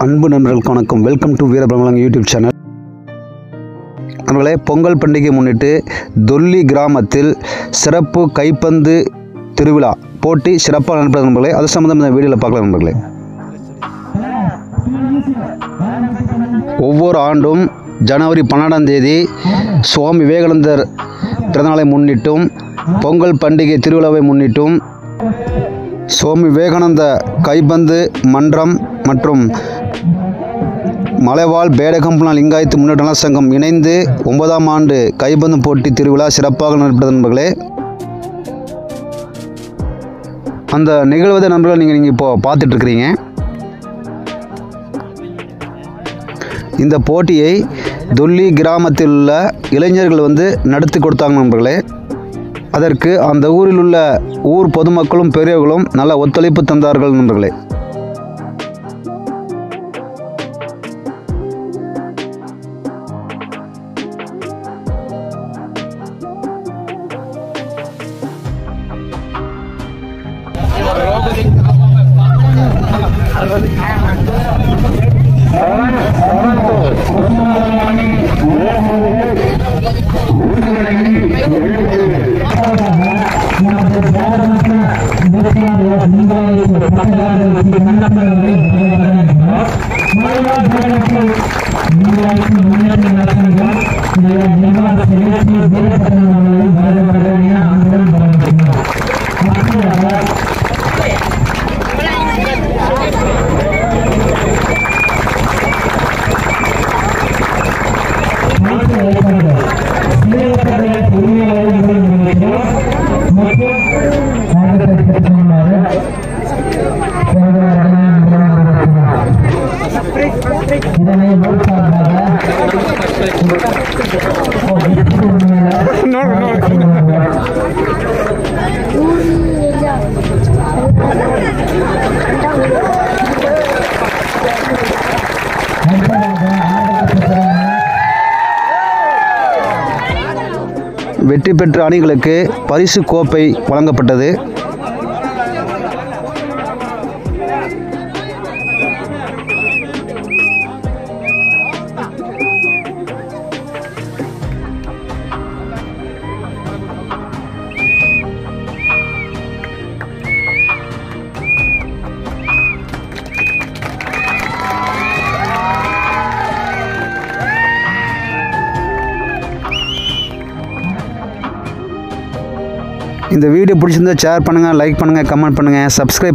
அன்பு நண்பர்களுக்கு வணக்கம். வெல்கம் டு வீரபிரமலங்க யூடியூப் சேனல். நம்மளே பொங்கல் பண்டிகை முன்னிட்டு தொல்லி கிராமத்தில் சிறப்பு கைப்பந்து திருவிழா போட்டி சிறப்பாக நடப்பது நண்பர்களே. அது சம்பந்தம் இந்த வீடியோவில் பார்க்கலாம் நண்பர்களே. ஒவ்வொரு ஆண்டும் ஜனவரி 12ஆம் தேதி சுவாமி விவேகானந்தர் பிறந்தநாளை முன்னிட்டும் பொங்கல் பண்டிகை திருவிழாவை முன்னிட்டும் சுவாமி விவேகானந்த கைப்பந்து மன்றம் மற்றும் மலைவாழ் பேடகம்புனா லிங்காயத்து முன்னேற்ற நல சங்கம் இணைந்து 9ஆம் ஆண்டு கைப்பந்து போட்டி திருவிழா சிறப்பாக நடைபெற்றது நண்பர்களே. அந்த நிகழ்வதை நண்பர்கள் நீங்கள் இப்போ பார்த்துட்ருக்கிறீங்க. இந்த போட்டியை தொல்லி கிராமத்தில் உள்ள இளைஞர்கள் நடத்தி கொடுத்தாங்க நண்பர்களே. அதற்கு அந்த ஊரில் உள்ள ஊர் பொதுமக்களும் பெரியவர்களும் நல்ல ஒத்துழைப்பு தந்தார்கள் நண்பர்களே. வெற்றி பெற்ற அணிகளுக்கு பரிசு கோப்பை வழங்கப்பட்டது. இந்த வீடியோ பிடிச்சிருந்தா ஷேர் பண்ணுங்கள், லைக் பண்ணுங்கள், கமெண்ட் பண்ணுங்கள், சப்ஸ்கிரைப்